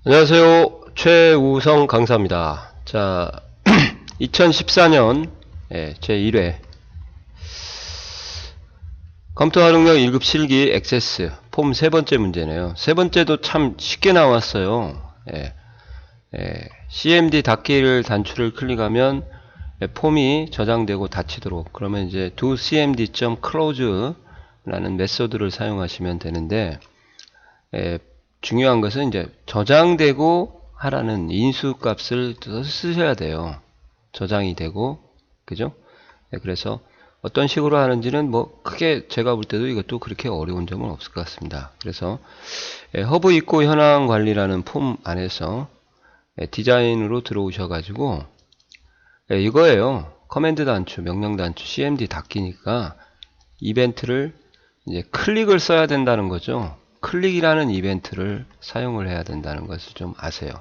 안녕하세요. 최우성 강사입니다. 자, 2014년 제1회 컴퓨터 활용력 1급 실기 액세스 폼 세 번째 문제네요. 세 번째도 참 쉽게 나왔어요. CMD 닫기를 단추를 클릭하면 폼이 저장되고 닫히도록, 그러면 이제 do cmd.close 라는 메소드를 사용하시면 되는데, 중요한 것은 이제 저장되고 하라는 인수값을 쓰셔야 돼요. 저장이 되고, 그죠? 그래서 어떤 식으로 하는지는 뭐 크게 제가 볼 때도 이것도 그렇게 어려운 점은 없을 것 같습니다. 그래서 허브 입고 현황 관리라는 폼 안에서 디자인으로 들어오셔가지고 이거예요. 커맨드 단추, 명령 단추, CMD 닫기니까 이벤트를 이제 클릭을 써야 된다는 거죠. 클릭이라는 이벤트를 사용을 해야 된다는 것을 좀 아세요.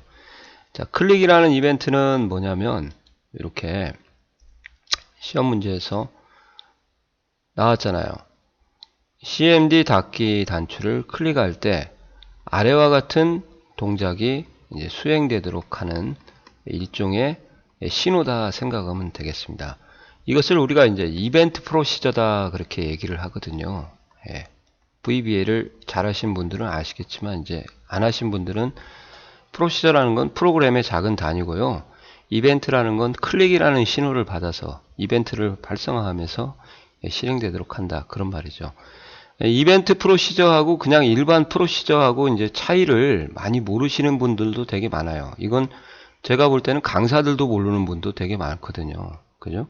자, 클릭이라는 이벤트는 뭐냐면 이렇게 시험 문제에서 나왔잖아요. CMD 닫기 단추를 클릭할 때 아래와 같은 동작이 이제 수행되도록 하는 일종의 신호다 생각하면 되겠습니다. 이것을 우리가 이제 이벤트 프로시저다 그렇게 얘기를 하거든요. VBA를 잘 하신 분들은 아시겠지만 이제 안 하신 분들은 프로시저라는 건 프로그램의 작은 단위고요. 이벤트라는 건 클릭이라는 신호를 받아서 이벤트를 발생하면서 실행되도록 한다, 그런 말이죠. 이벤트 프로시저하고 그냥 일반 프로시저하고 이제 차이를 많이 모르시는 분들도 되게 많아요. 이건 제가 볼 때는 강사들도 모르는 분도 되게 많거든요. 그죠?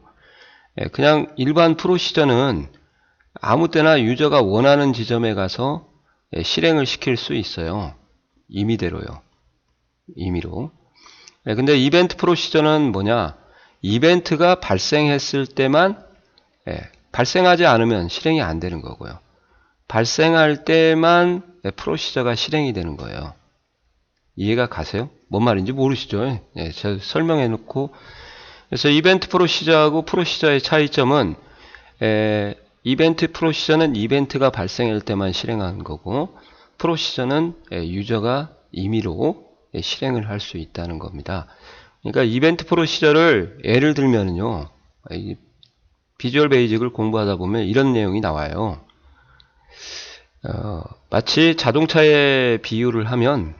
그냥 일반 프로시저는 아무 때나 유저가 원하는 지점에 가서 실행을 시킬 수 있어요. 임의대로요. 임의로. 근데 이벤트 프로시저는 뭐냐? 이벤트가 발생했을 때만, 발생하지 않으면 실행이 안 되는 거고요. 발생할 때만 프로시저가 실행이 되는 거예요. 이해가 가세요? 뭔 말인지 모르시죠? 제가 설명해 놓고. 그래서 이벤트 프로시저하고 프로시저의 차이점은, 이벤트 프로시저는 이벤트가 발생할 때만 실행하는 거고, 프로시저는 유저가 임의로 실행을 할 수 있다는 겁니다. 그러니까 이벤트 프로시저를 예를 들면요, 비주얼 베이직을 공부하다 보면 이런 내용이 나와요. 마치 자동차에 비유를 하면,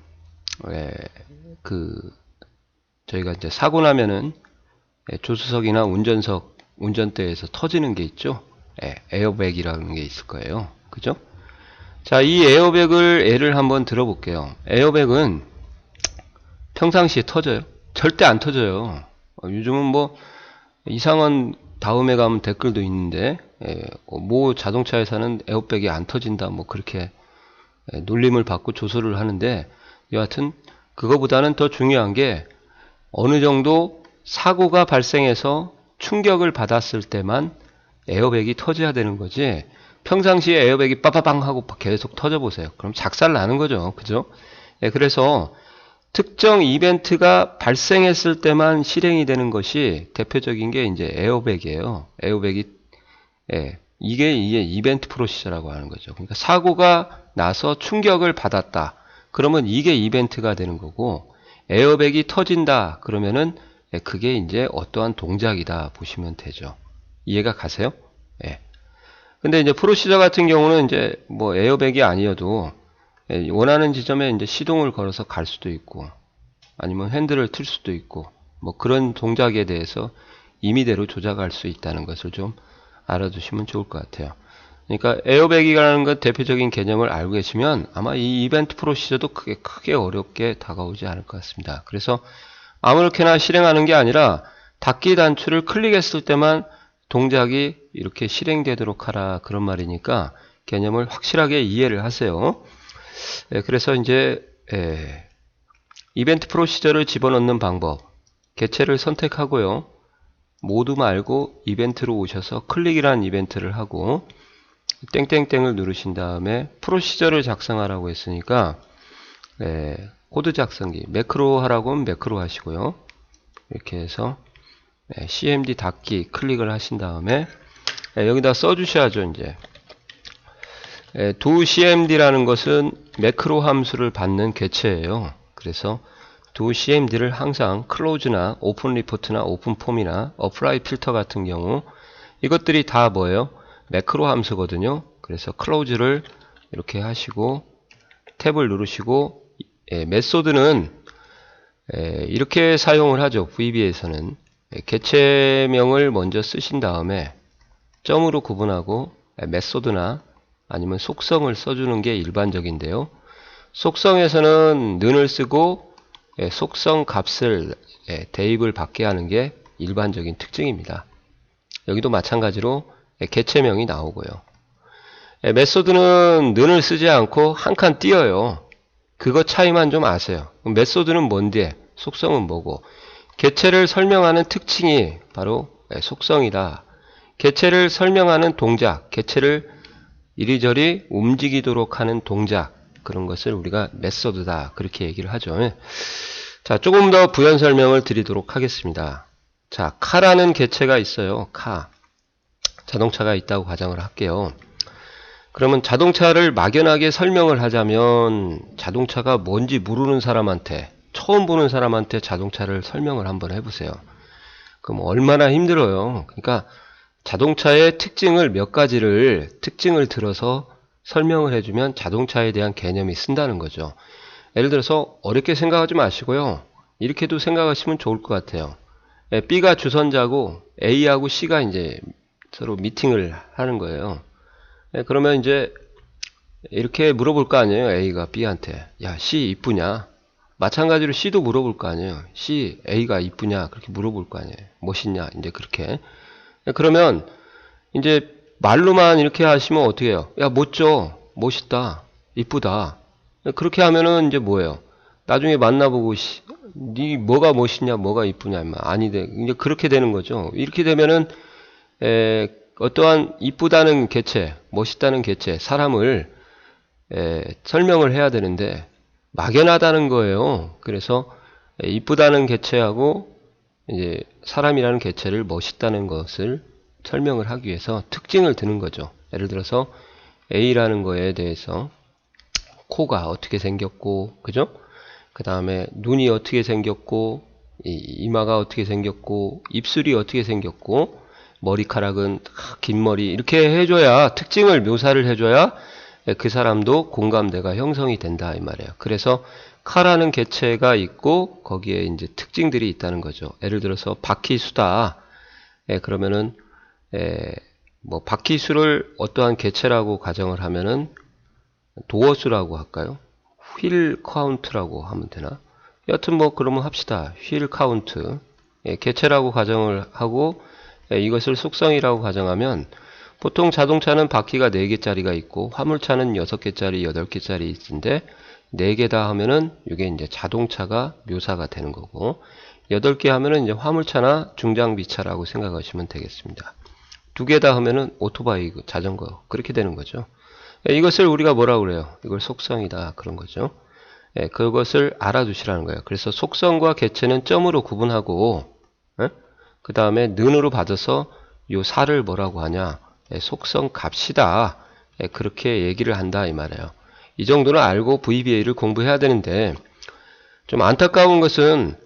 저희가 이제 사고 나면은 조수석이나 운전대에서 터지는 게 있죠. 에어백이라는 게 있을 거예요. 그죠? 자, 이 에어백을 예를 한번 들어볼게요. 에어백은 평상시에 터져요? 절대 안 터져요. 요즘은 뭐 이상한 다음에 가면 댓글도 있는데, 뭐 자동차 회사는 에어백이 안 터진다, 뭐 그렇게 놀림을 받고 조소를 하는데, 여하튼 그거보다는 더 중요한 게 어느 정도 사고가 발생해서 충격을 받았을 때만 에어백이 터져야 되는 거지, 평상시에 에어백이 빠바방 하고 계속 터져보세요. 그럼 작살 나는 거죠. 그죠? 그래서 특정 이벤트가 발생했을 때만 실행이 되는 것이 대표적인 게 이제 에어백이에요. 에어백이, 이게 이벤트 프로시저라고 하는 거죠. 그러니까 사고가 나서 충격을 받았다, 그러면 이게 이벤트가 되는 거고, 에어백이 터진다 그러면은 그게 이제 어떠한 동작이다 보시면 되죠. 이해가 가세요? 근데 이제 프로시저 같은 경우는 이제 뭐 에어백이 아니어도 원하는 지점에 이제 시동을 걸어서 갈 수도 있고, 아니면 핸들을 틀 수도 있고, 뭐 그런 동작에 대해서 임의대로 조작할 수 있다는 것을 좀 알아두시면 좋을 것 같아요. 그러니까 에어백이라는 것 대표적인 개념을 알고 계시면 아마 이 이벤트 프로시저도 크게 어렵게 다가오지 않을 것 같습니다. 그래서 아무렇게나 실행하는 게 아니라 닫기 단추를 클릭했을 때만 동작이 이렇게 실행되도록 하라, 그런 말이니까 개념을 확실하게 이해를 하세요. 그래서 이제 이벤트 프로시저를 집어넣는 방법, 개체를 선택하고요, 모두 말고 이벤트로 오셔서 클릭이라는 이벤트를 하고 땡땡땡을 누르신 다음에 프로시저를 작성하라고 했으니까 코드 작성기, 매크로 하라고 하면 매크로 하시고요, 이렇게 해서 CMD 닫기 클릭을 하신 다음에 여기다 써주셔야죠. 이제 do CMD라는 것은 매크로 함수를 받는 개체예요. 그래서 두 CMD를 항상 클로즈나 오픈 리포트나 오픈 폼이나 어플라이 필터 같은 경우 이것들이 다 뭐예요? 매크로 함수거든요. 그래서 클로즈를 이렇게 하시고 탭을 누르시고 메소드는 이렇게 사용을 하죠. VBA에서는 개체명을 먼저 쓰신 다음에 점으로 구분하고 메소드나 아니면 속성을 써주는 게 일반적인데요. 속성에서는 는을 쓰고 속성 값을 대입을 받게 하는 게 일반적인 특징입니다. 여기도 마찬가지로 개체명이 나오고요. 메소드는 는을 쓰지 않고 한 칸 띄어요. 그거 차이만 좀 아세요. 메소드는 뭔데? 속성은 뭐고? 개체를 설명하는 특징이 바로 속성이다. 개체를 설명하는 동작, 개체를 이리저리 움직이도록 하는 동작, 그런 것을 우리가 메소드다 그렇게 얘기를 하죠. 자, 조금 더 부연 설명을 드리도록 하겠습니다. 자, 카라는 개체가 있어요. 카. 자동차가 있다고 가정을 할게요. 그러면 자동차를 막연하게 설명을 하자면 자동차가 뭔지 모르는 사람한테, 처음 보는 사람한테 자동차를 설명을 한번 해보세요. 그럼 얼마나 힘들어요. 그러니까 자동차의 특징을 몇 가지를 특징을 들어서 설명을 해주면 자동차에 대한 개념이 쓴다는 거죠. 예를 들어서 어렵게 생각하지 마시고요. 이렇게도 생각하시면 좋을 것 같아요. B가 주선자고 A하고 C가 이제 서로 미팅을 하는 거예요. 그러면 이제 이렇게 물어볼 거 아니에요. A가 B한테. 야, C 이쁘냐? 마찬가지로 C도 물어볼 거 아니에요. C, A가 이쁘냐? 그렇게 물어볼 거 아니에요. 멋있냐? 이제 그렇게. 그러면 이제 말로만 이렇게 하시면 어떻게 해요? 야, 멋져. 멋있다. 이쁘다. 그렇게 하면은 이제 뭐예요? 나중에 만나보고 니 뭐가 멋있냐? 뭐가 이쁘냐? 아니돼. 이제 그렇게 되는 거죠. 이렇게 되면은 어떠한 이쁘다는 개체, 멋있다는 개체, 사람을 설명을 해야 되는데 막연하다는 거예요. 그래서 이쁘다는 개체하고 이제 사람이라는 개체를 멋있다는 것을 설명을 하기 위해서 특징을 드는 거죠. 예를 들어서 A라는 거에 대해서 코가 어떻게 생겼고, 그죠? 그 다음에 눈이 어떻게 생겼고, 이마가 어떻게 생겼고, 입술이 어떻게 생겼고, 머리카락은 긴 머리, 이렇게 해줘야, 특징을 묘사를 해줘야 그 사람도 공감대가 형성이 된다 이 말이에요. 그래서 카라는 개체가 있고 거기에 이제 특징들이 있다는 거죠. 예를 들어서 바퀴수다. 그러면은 뭐 바퀴수를 어떠한 개체라고 가정을 하면은 도어수라고 할까요? 휠 카운트라고 하면 되나? 여튼 뭐 그러면 합시다. 휠 카운트. 개체라고 가정을 하고 이것을 속성이라고 가정하면 보통 자동차는 바퀴가 4개짜리가 있고 화물차는 6개짜리, 8개짜리 있는데 4개다 하면은 이게 이제 자동차가 묘사가 되는 거고 8개 하면은 이제 화물차나 중장비차라고 생각하시면 되겠습니다. 2개다 하면은 오토바이, 자전거 그렇게 되는 거죠. 이것을 우리가 뭐라고 그래요? 이걸 속성이다 그런 거죠. 그것을 알아두시라는 거예요. 그래서 속성과 개체는 점으로 구분하고 그 다음에 는으로 받아서 요 사를 뭐라고 하냐? 속성 값이다. 그렇게 얘기를 한다 이 말이에요. 이 정도는 알고 VBA를 공부해야 되는데 좀 안타까운 것은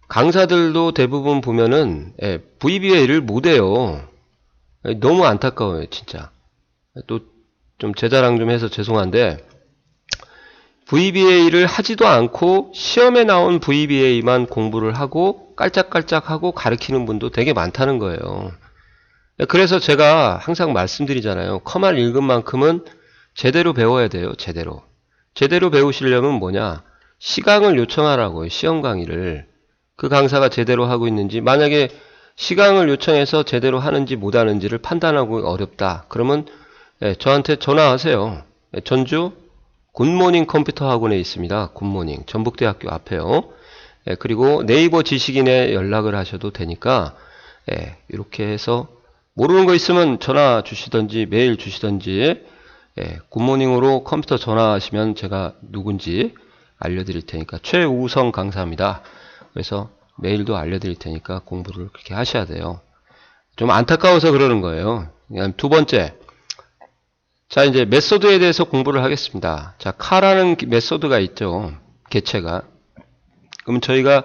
강사들도 대부분 보면은 VBA를 못해요. 너무 안타까워요 진짜. 또 좀 제 자랑 좀 해서 죄송한데 VBA를 하지도 않고 시험에 나온 VBA만 공부를 하고 깔짝깔짝하고 가르치는 분도 되게 많다는 거예요. 그래서 제가 항상 말씀드리잖아요. 커말 읽은 만큼은 제대로 배워야 돼요. 제대로. 제대로 배우시려면 뭐냐? 시강을 요청하라고요. 시험 강의를. 그 강사가 제대로 하고 있는지 만약에 시강을 요청해서 제대로 하는지 못하는지를 판단하고 어렵다. 그러면 저한테 전화하세요. 전주 굿모닝 컴퓨터 학원에 있습니다. 굿모닝. 전북대학교 앞에요. 그리고 네이버 지식인에 연락을 하셔도 되니까 이렇게 해서 모르는 거 있으면 전화 주시던지 메일 주시던지 굿모닝으로 컴퓨터 전화하시면 제가 누군지 알려드릴 테니까 최우성 강사입니다. 그래서 메일도 알려드릴 테니까 공부를 그렇게 하셔야 돼요. 좀 안타까워서 그러는 거예요. 두 번째, 자 이제 메소드에 대해서 공부를 하겠습니다. 자 카라는 메소드가 있죠. 개체가 그러면 저희가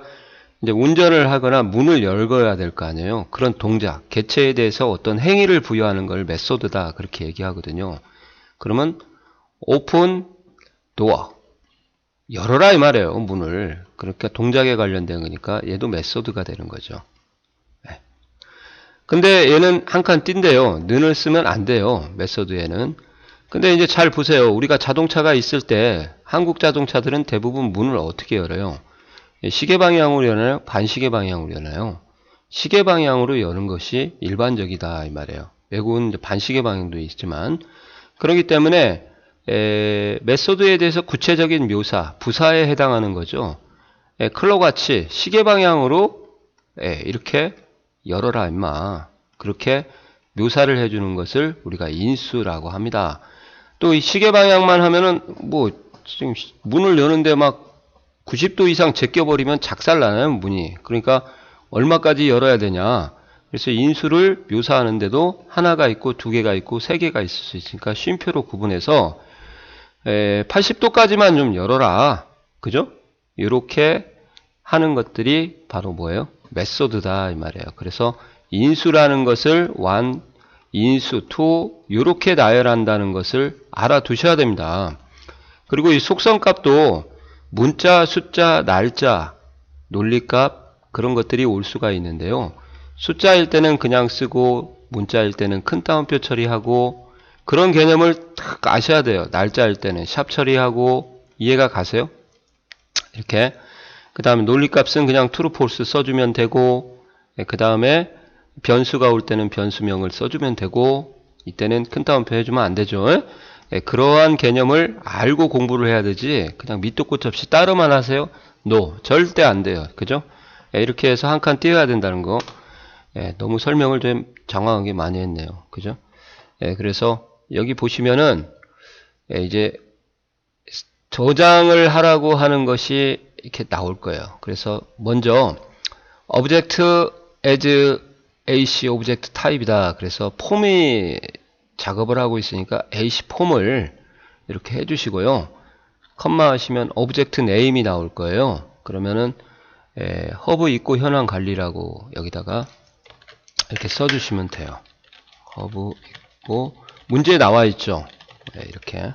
이제 운전을 하거나 문을 열어야 될 거 아니에요. 그런 동작, 개체에 대해서 어떤 행위를 부여하는 걸 메소드다 그렇게 얘기하거든요. 그러면 오픈 도어 열어라 이 말이에요. 문을. 그러니까 동작에 관련된 거니까 얘도 메소드가 되는 거죠. 네. 근데 얘는 한 칸 띈대요. 는을 쓰면 안 돼요. 메소드에는. 근데 이제 잘 보세요. 우리가 자동차가 있을 때 한국 자동차들은 대부분 문을 어떻게 열어요? 시계 방향으로 여나요? 반시계 방향으로 여나요? 시계 방향으로 여는 것이 일반적이다 이 말이에요. 외국은 이제 반시계 방향도 있지만 그렇기 때문에 메소드에 대해서 구체적인 묘사, 부사에 해당하는 거죠. 클럭같이 시계 방향으로 이렇게 열어라 임마. 그렇게 묘사를 해주는 것을 우리가 인수라고 합니다. 또 이 시계 방향만 하면은 뭐 지금 문을 여는데 막 90도 이상 제껴버리면 작살나요 문이. 그러니까 얼마까지 열어야 되냐. 그래서 인수를 묘사하는데도 하나가 있고 두 개가 있고 세 개가 있을 수 있으니까 쉼표로 구분해서 80도까지만 좀 열어라. 그죠? 이렇게 하는 것들이 바로 뭐예요? 메소드다 이 말이에요. 그래서 인수라는 것을 one, 인수, two 이렇게 나열한다는 것을 알아두셔야 됩니다. 그리고 이 속성값도 문자, 숫자, 날짜, 논리값 그런 것들이 올 수가 있는데요. 숫자일 때는 그냥 쓰고 문자일 때는 큰 따옴표 처리하고 그런 개념을 딱 아셔야 돼요. 날짜일 때는 샵 처리하고 이해가 가세요? 이렇게 그 다음에 논리값은 그냥 true, false 써주면 되고 그 다음에 변수가 올 때는 변수명을 써주면 되고 이때는 큰 따옴표 해주면 안 되죠. 그러한 개념을 알고 공부를 해야 되지 그냥 밑도 끝 없이 따로만 하세요? No, 절대 안 돼요. 그죠? 이렇게 해서 한 칸 띄워야 된다는 거 너무 설명을 좀 장황하게 많이 했네요. 그죠? 그래서 여기 보시면은 이제 저장을 하라고 하는 것이 이렇게 나올 거예요. 그래서 먼저 object as AC object type이다. 그래서 폼이 작업을 하고 있으니까 AC 폼을 이렇게 해주시고요. 컴마 하시면 object name이 나올 거예요. 그러면은 허브 있고 현황 관리라고 여기다가 이렇게 써주시면 돼요. 허브 있고 문제에 나와 있죠. 이렇게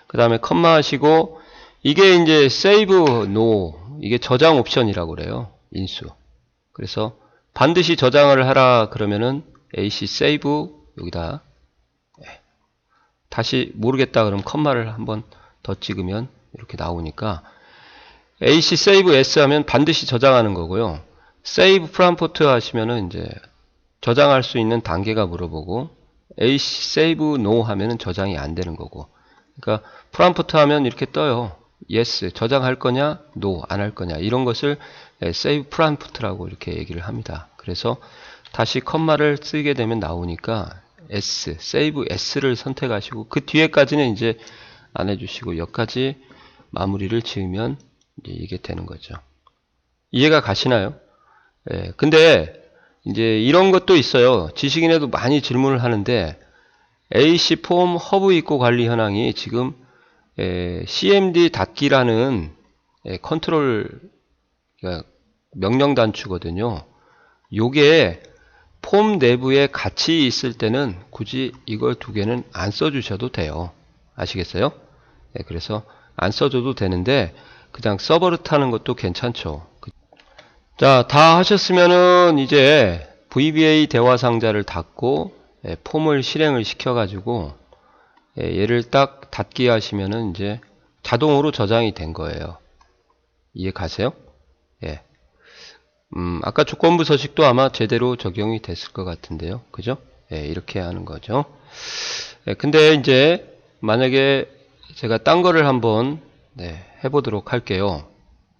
그 다음에 컴마 하시고 이게 이제 save no 이게 저장 옵션이라고 그래요. 인수. 그래서 반드시 저장을 하라 그러면은 AC save 여기다 다시 모르겠다 그러면 컴마를 한번 더 찍으면 이렇게 나오니까 AC save S 하면 반드시 저장하는 거고요. save prompt 하시면은 이제 저장할 수 있는 단계가 물어보고 AC save no 하면은 저장이 안 되는 거고. 그러니까 prompt 하면 이렇게 떠요. yes 저장할 거냐, no 안 할 거냐 이런 것을 save prompt라고 이렇게 얘기를 합니다. 그래서 다시 컴마를 쓰게 되면 나오니까 S, save S를 선택하시고 그 뒤에까지는 이제 안 해주시고 여기까지 마무리를 지으면 이제 이게 되는 거죠. 이해가 가시나요? 근데 이제 이런 것도 있어요. 지식인에도 많이 질문을 하는데 AC 폼 허브 입고 관리 현황이 지금 CMD 닫기라는 컨트롤 명령 단추거든요. 요게 폼 내부에 같이 있을 때는 굳이 이걸 두 개는 안 써주셔도 돼요. 아시겠어요? 그래서 안 써줘도 되는데 그냥 서버릇 하는 것도 괜찮죠. 자, 다 하셨으면은 이제 VBA 대화 상자를 닫고 폼을 실행을 시켜가지고 얘를 딱 닫기 하시면은 이제 자동으로 저장이 된 거예요. 이해 가세요? 예. 아까 조건부 서식도 아마 제대로 적용이 됐을 것 같은데요. 그죠? 예, 이렇게 하는 거죠. 예, 근데 이제 만약에 제가 딴 거를 한번 해보도록 할게요.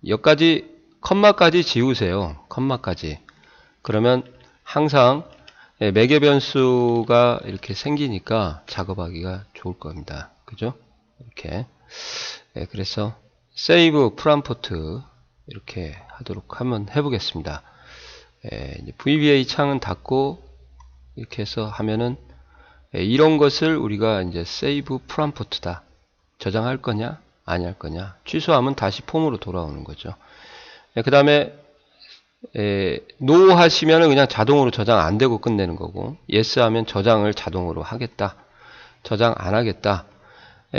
여기까지 컴마까지 지우세요. 컴마까지. 그러면 항상 매개 변수가 이렇게 생기니까 작업하기가 좋을 겁니다. 그죠? 이렇게. 그래서 save prompt 이렇게 하도록 한번 해보겠습니다. VBA 창은 닫고 이렇게 해서 하면은 이런 것을 우리가 이제 save prompt다. 저장할 거냐? 아니 할 거냐? 취소하면 다시 폼으로 돌아오는 거죠. 그 다음에 노 하시면은 그냥 자동으로 저장 안 되고 끝내는 거고, yes 하면 저장을 자동으로 하겠다, 저장 안 하겠다.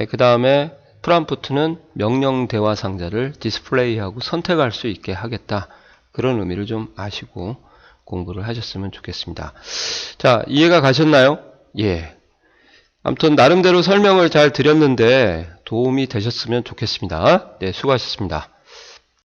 그 다음에 프롬프트는 명령 대화 상자를 디스플레이하고 선택할 수 있게 하겠다. 그런 의미를 좀 아시고 공부를 하셨으면 좋겠습니다. 자, 이해가 가셨나요? 예. 아무튼 나름대로 설명을 잘 드렸는데 도움이 되셨으면 좋겠습니다. 네, 수고하셨습니다.